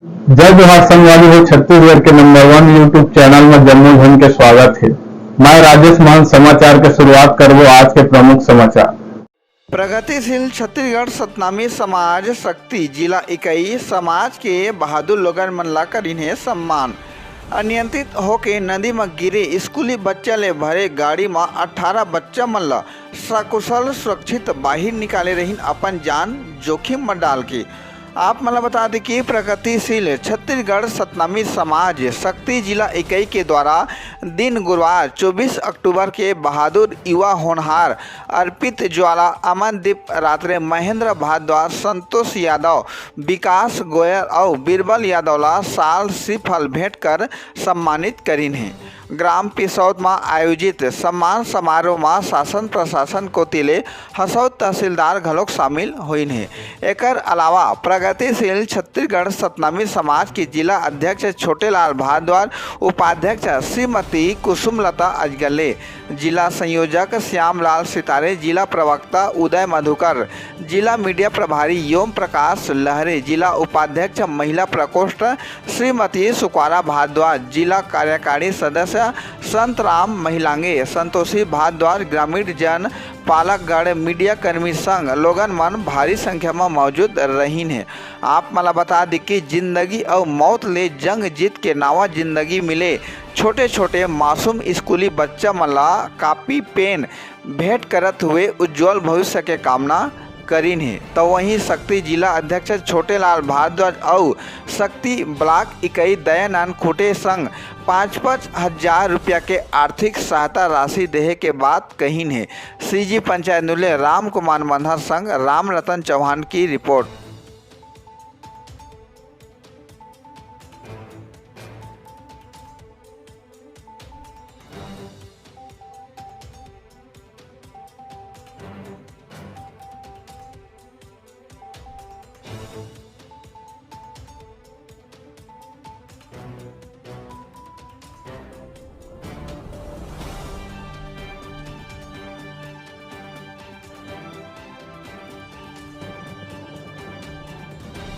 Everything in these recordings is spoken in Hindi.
जय जोहार संगवारी हो। छत्तीसगढ़ के नंबर 1 यूट्यूब चैनल में जम्मू झन के स्वागत है। मैं राजेश मान समाचार के शुरुआत करबो आज के प्रमुख समाचार। प्रगतिशील छत्तीसगढ़ सतनामी समाज शक्ति जिला इकाई समाज के बहादुर लोगन मन ला करिन्हे सम्मान। अनियंत्रित होके नदी में गिरे स्कूली बच्चा ले भरे गाड़ी में 18 बच्चा मन ला सकुशल सुरक्षित बाहर निकाले रहीन अपन जान जोखिम में डाल के। आप मला बता दें कि प्रगतिशील छत्तीसगढ़ सतनामी समाज शक्ति जिला इकाई के द्वारा दिन गुरुवार 24 अक्टूबर के बहादुर युवा होनहार अर्पित ज्वाला, अमनदीप रात्रे, महेंद्र भारद्वाज, संतोष यादव, विकास गोयल और बीरबल यादव ला साल श्रीफल भेंट कर सम्मानित करीन है। ग्राम पिसौद में आयोजित सम्मान समारोह में शासन प्रशासन को तिले हसौद तहसीलदार घलोक शामिल हुईन है। एकर अलावा प्रगतिशील छत्तीसगढ़ सतनामी समाज के जिला अध्यक्ष छोटेलाल भारद्वाज, उपाध्यक्ष श्रीमती कुसुमलता अजगले, जिला संयोजक श्यामलाल सितारे, जिला प्रवक्ता उदय मधुकर, जिला मीडिया प्रभारी योम प्रकाश लहरे, जिला उपाध्यक्ष महिला प्रकोष्ठ श्रीमती सुकारा भारद्वाज, जिला कार्यकारी सदस्य संत राम महिलांगे, संतोषी भारद्वाज, ग्रामीण जन पालकगढ़ मीडिया कर्मी संघ लोगन मन भारी संख्या में मौजूद रहीन है। आप मला बता दी कि जिंदगी और मौत ले जंग जीत के नावा जिंदगी मिले छोटे छोटे मासूम स्कूली बच्चा मन ला कापी पेन भेंट करत हुए उज्जवल भविष्य के कामना करीन है। तो वहीं शक्ति जिला अध्यक्ष छोटेलाल भारद्वाज और शक्ति ब्लॉक इकाई दयानंद खुटे संघ 5-5 हजार रुपया के आर्थिक सहायता राशि देहे के बात कहीन है। सीजी पंचायत नुले राम कुमार मनहर संघ राम रतन चौहान की रिपोर्ट।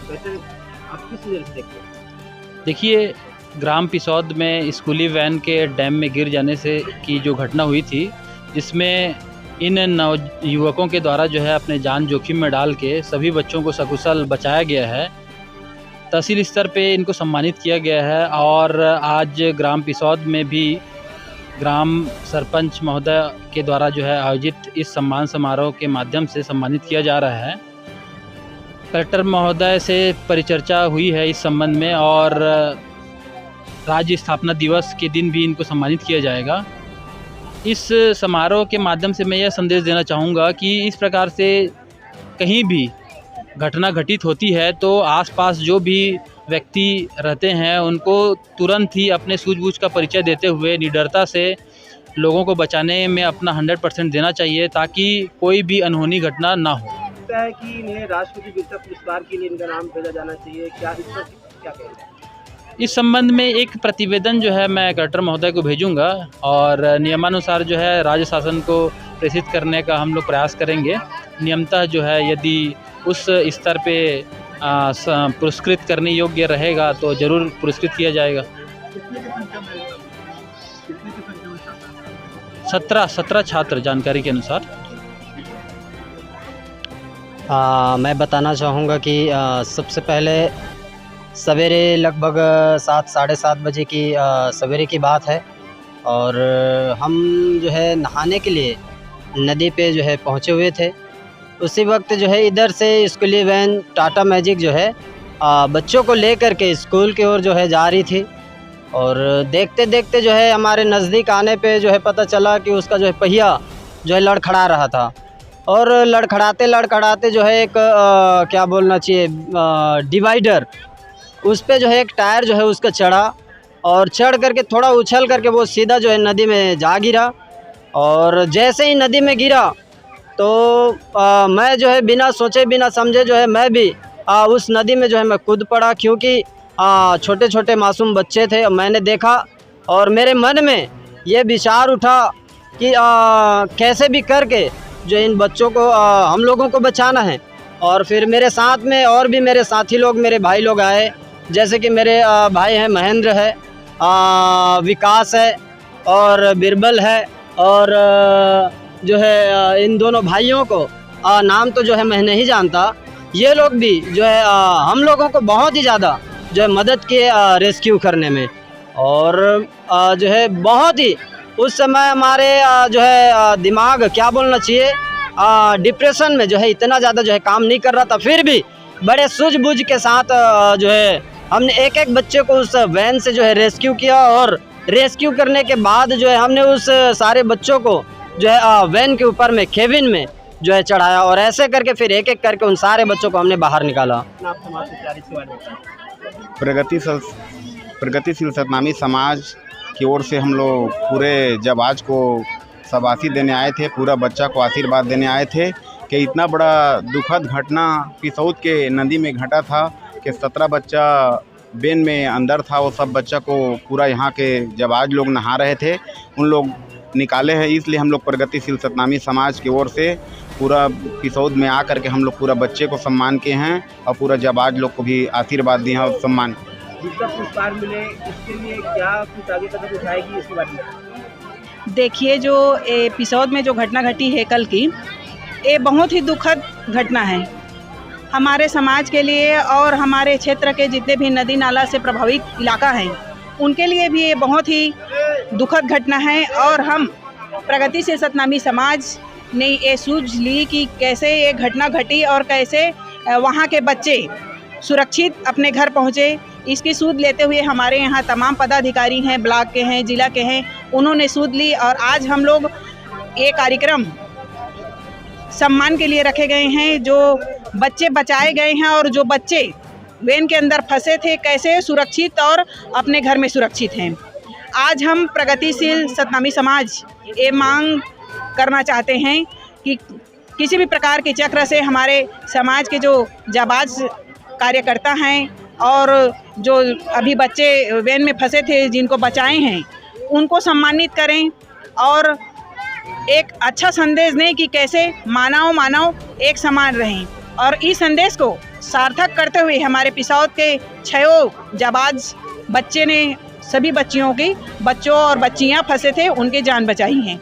वैसे आप किस नज़र से देखते हैं? देखिए, ग्राम पिसौद में स्कूली वैन के डैम में गिर जाने से की जो घटना हुई थी, जिसमें इन नवयुवकों के द्वारा जो है अपने जान जोखिम में डाल के सभी बच्चों को सकुशल बचाया गया है। तहसील स्तर पे इनको सम्मानित किया गया है और आज ग्राम पिसौद में भी ग्राम सरपंच महोदय के द्वारा जो है आयोजित इस सम्मान समारोह के माध्यम से सम्मानित किया जा रहा है। कलेक्टर महोदय से परिचर्चा हुई है इस संबंध में और राज्य स्थापना दिवस के दिन भी इनको सम्मानित किया जाएगा। इस समारोह के माध्यम से मैं यह संदेश देना चाहूँगा कि इस प्रकार से कहीं भी घटना घटित होती है तो आसपास जो भी व्यक्ति रहते हैं उनको तुरंत ही अपने सूझबूझ का परिचय देते हुए निडरता से लोगों को बचाने में अपना 100% देना चाहिए ताकि कोई भी अनहोनी घटना ना हो। लगता है कि इन्हें राष्ट्रपति वीरता पुरस्कार के लिए इनका नाम भेजा जाना चाहिए, क्या इस पर क्या कहेंगे? इस संबंध में एक प्रतिवेदन जो है मैं कलेक्टर महोदय को भेजूंगा और नियमानुसार जो है राज्य शासन को प्रेषित करने का हम लोग प्रयास करेंगे। नियमतः जो है यदि उस स्तर पे पुरस्कृत करने योग्य रहेगा तो ज़रूर पुरस्कृत किया जाएगा। 17 छात्र जानकारी के अनुसार। मैं बताना चाहूँगा कि सबसे पहले सवेरे लगभग 7 साढ़े 7 बजे की सवेरे की बात है और हम जो है नहाने के लिए नदी पे जो है पहुँचे हुए थे। उसी वक्त जो है इधर से स्कूली वैन टाटा मैजिक जो है बच्चों को लेकर के स्कूल की ओर जो है जा रही थी और देखते देखते जो है हमारे नज़दीक आने पे जो है पता चला कि उसका जो है पहिया जो है लड़खड़ा रहा था और लड़खड़ाते जो है एक क्या बोलना चाहिए डिवाइडर, उस पे जो है एक टायर जो है उसका चढ़ा और चढ़ करके थोड़ा उछल करके वो सीधा जो है नदी में जा गिरा और जैसे ही नदी में गिरा तो मैं जो है बिना सोचे बिना समझे जो है मैं भी उस नदी में जो है मैं कूद पड़ा, क्योंकि छोटे छोटे मासूम बच्चे थे। मैंने देखा और मेरे मन में ये विचार उठा कि कैसे भी करके जो इन बच्चों को हम लोगों को बचाना है। और फिर मेरे साथ में और भी मेरे साथी लोग, मेरे भाई लोग आए जैसे कि मेरे भाई हैं, महेंद्र है, विकास है और बिरबल है, और जो है इन दोनों भाइयों को नाम तो जो है मैं नहीं जानता। ये लोग भी जो है हम लोगों को बहुत ही ज़्यादा जो है मदद किए रेस्क्यू करने में, और जो है बहुत ही उस समय हमारे जो है दिमाग क्या बोलना चाहिए, डिप्रेशन में जो है इतना ज़्यादा जो है काम नहीं कर रहा था, फिर भी बड़े सूझबूझ के साथ जो है हमने एक एक बच्चे को उस वैन से जो है रेस्क्यू किया, और रेस्क्यू करने के बाद जो है हमने उस सारे बच्चों को जो है वैन के ऊपर में केबिन में जो है चढ़ाया, और ऐसे करके फिर एक एक करके उन सारे बच्चों को हमने बाहर निकाला। आप समाज से क्या इसके बारे में बताएं? प्रगतिशील सतनामी समाज की ओर से हम लोग पूरे जब आज को शाबाशी देने आए थे, पूरा बच्चा को आशीर्वाद देने आए थे कि इतना बड़ा दुखद घटना पिसौद के नदी में घटा था कि 17 बच्चा बेन में अंदर था। वो सब बच्चा को पूरा यहाँ के जब आज लोग नहा रहे थे उन लोग निकाले हैं। इसलिए हम लोग प्रगतिशील सतनामी समाज की ओर से पूरा पिसौद में आकर के हम लोग पूरा बच्चे को सम्मान किए हैं और पूरा जबाज लोग को भी आशीर्वाद दिए हैं और सम्मान। वीरता पुरस्कार मिले, इसके लिए क्या कुछ आगे कदम उठाएगी इसके बारे में? देखिए, जो एपिसोड में जो घटना घटी है कल की, ये बहुत ही दुखद घटना है हमारे समाज के लिए, और हमारे क्षेत्र के जितने भी नदी नाला से प्रभावित इलाका हैं उनके लिए भी ये बहुत ही दुखद घटना है। और हम प्रगतिशील सतनामी समाज ने ये सूझ ली कि कैसे ये घटना घटी और कैसे वहाँ के बच्चे सुरक्षित अपने घर पहुँचे। इसकी सूद लेते हुए हमारे यहाँ तमाम पदाधिकारी हैं, ब्लॉक के हैं, जिला के हैं, उन्होंने सूद ली, और आज हम लोग ये कार्यक्रम सम्मान के लिए रखे गए हैं। जो बच्चे बचाए गए हैं और जो बच्चे वैन के अंदर फंसे थे कैसे सुरक्षित और अपने घर में सुरक्षित हैं। आज हम प्रगतिशील सतनामी समाज ये मांग करना चाहते हैं कि किसी भी प्रकार के चक्र से हमारे समाज के जो जाबाज कार्यकर्ता हैं और जो अभी बच्चे वैन में फंसे थे जिनको बचाए हैं उनको सम्मानित करें, और एक अच्छा संदेश दें कि कैसे मानव एक समान रहें। और इस संदेश को सार्थक करते हुए हमारे पिसौद के 6 जाबाज बच्चे ने सभी बच्चों और बच्चियां फंसे थे उनकी जान बचाई हैं।